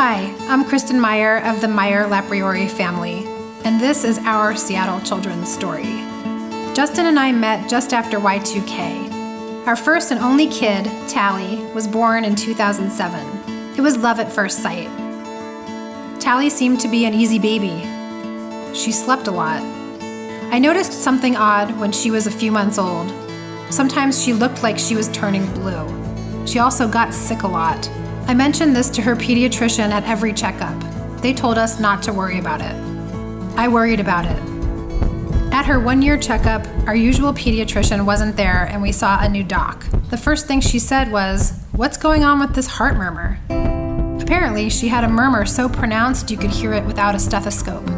Hi, I'm Kristen Meyer of the Meyer Lapriore family, and this is our Seattle children's story. Justin and I met just after Y2K. Our first and only kid, Tally, was born in 2007. It was love at first sight. Tally seemed to be an easy baby. She slept a lot. I noticed something odd when she was a few months old. Sometimes she looked like she was turning blue. She also got sick a lot. I mentioned this to her pediatrician at every checkup. They told us not to worry about it. I worried about it. At her 1-year checkup, our usual pediatrician wasn't there and we saw a new doc. The first thing she said was, "What's going on with this heart murmur?" Apparently, she had a murmur so pronounced you could hear it without a stethoscope.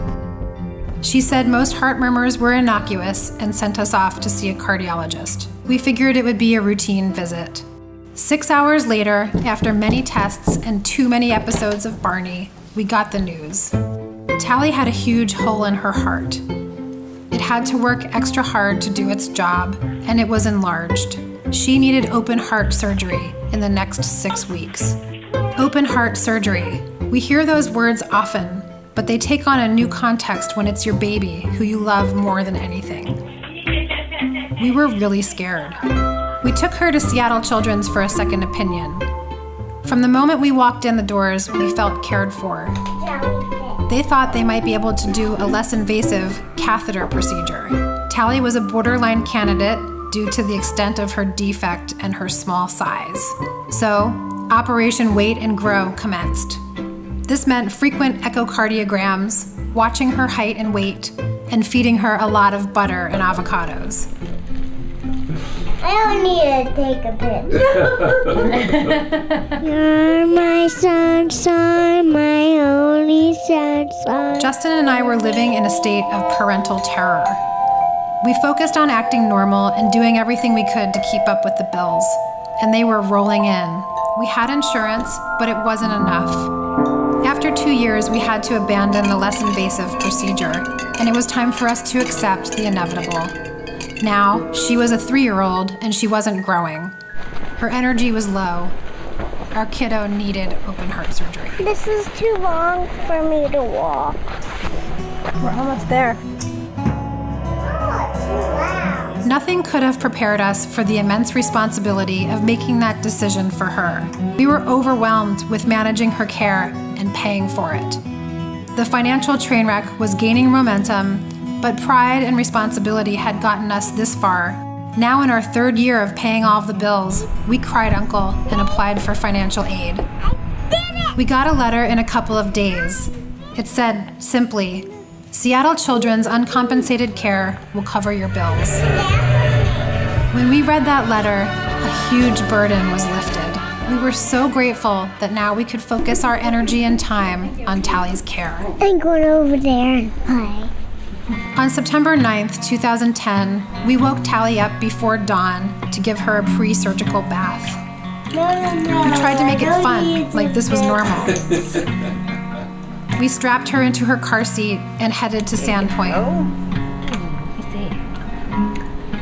She said most heart murmurs were innocuous and sent us off to see a cardiologist. We figured it would be a routine visit. 6 hours later, after many tests and too many episodes of Barney, we got the news. Tally had a huge hole in her heart. It had to work extra hard to do its job, and it was enlarged. She needed open heart surgery in the next 6 weeks. Open heart surgery. We hear those words often, but they take on a new context when it's your baby who you love more than anything. We were really scared. We took her to Seattle Children's for a second opinion. From the moment we walked in the doors, we felt cared for. They thought they might be able to do a less invasive catheter procedure. Tally was a borderline candidate due to the extent of her defect and her small size. So, Operation Wait and Grow commenced. This meant frequent echocardiograms, watching her height and weight, and feeding her a lot of butter and avocados. I don't need to take a picture. You're my sunshine, my only sunshine. Justin and I were living in a state of parental terror. We focused on acting normal and doing everything we could to keep up with the bills, and they were rolling in. We had insurance, but it wasn't enough. After 2 years, we had to abandon the less invasive procedure, and it was time for us to accept the inevitable. Now, she was a 3-year-old and she wasn't growing. Her energy was low. Our kiddo needed open heart surgery. This is too long for me to walk. We're almost there. Nothing could have prepared us for the immense responsibility of making that decision for her. We were overwhelmed with managing her care and paying for it. The financial train wreck was gaining momentum, but pride and responsibility had gotten us this far. Now in our 3rd year of paying all of the bills, we cried uncle and applied for financial aid. We got a letter in a couple of days. It said simply, "Seattle Children's uncompensated care will cover your bills." When we read that letter, a huge burden was lifted. We were so grateful that now we could focus our energy and time on Tally's care. I'm going over there and play. On September 9th, 2010, we woke Tally up before dawn to give her a pre-surgical bath. We tried to make it fun, like this was normal. We strapped her into her car seat and headed to Sandpoint.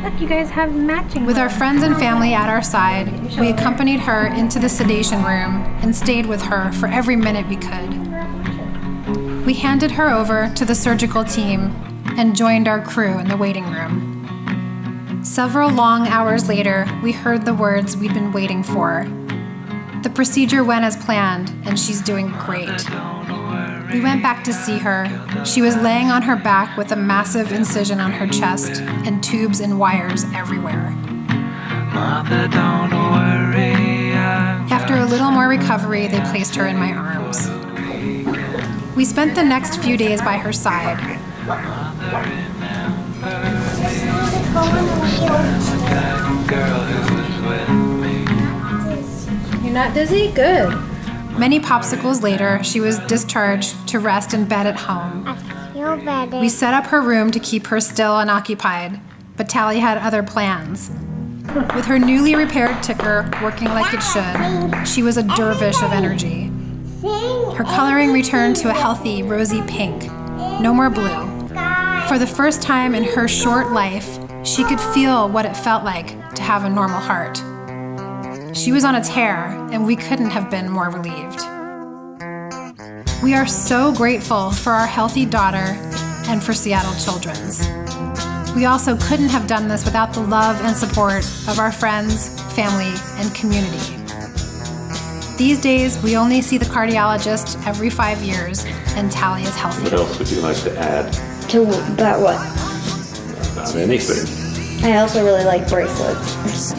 Look, you guys have matching. With our friends and family at our side, we accompanied her into the sedation room and stayed with her for every minute we could. We handed her over to the surgical team and joined our crew in the waiting room. Several long hours later, we heard the words we'd been waiting for. The procedure went as planned, and she's doing great. We went back to see her. She was laying on her back with a massive incision on her chest and tubes and wires everywhere. Mother, don't worry. After a little more recovery, they placed her in my arms. We spent the next few days by her side. You're not dizzy? Good. Many popsicles later, she was discharged to rest in bed at home. I feel better. We set up her room to keep her still and occupied, but Tally had other plans. With her newly repaired ticker working like it should, she was a dervish of energy. Her coloring returned to a healthy, rosy pink. No more blue. For the first time in her short life, she could feel what it felt like to have a normal heart. She was on a tear, and we couldn't have been more relieved. We are so grateful for our healthy daughter and for Seattle Children's. We also couldn't have done this without the love and support of our friends, family, and community. These days, we only see the cardiologist every 5 years, and Tally is healthy. What else would you like to add? About what? About anything. I also really like bracelets.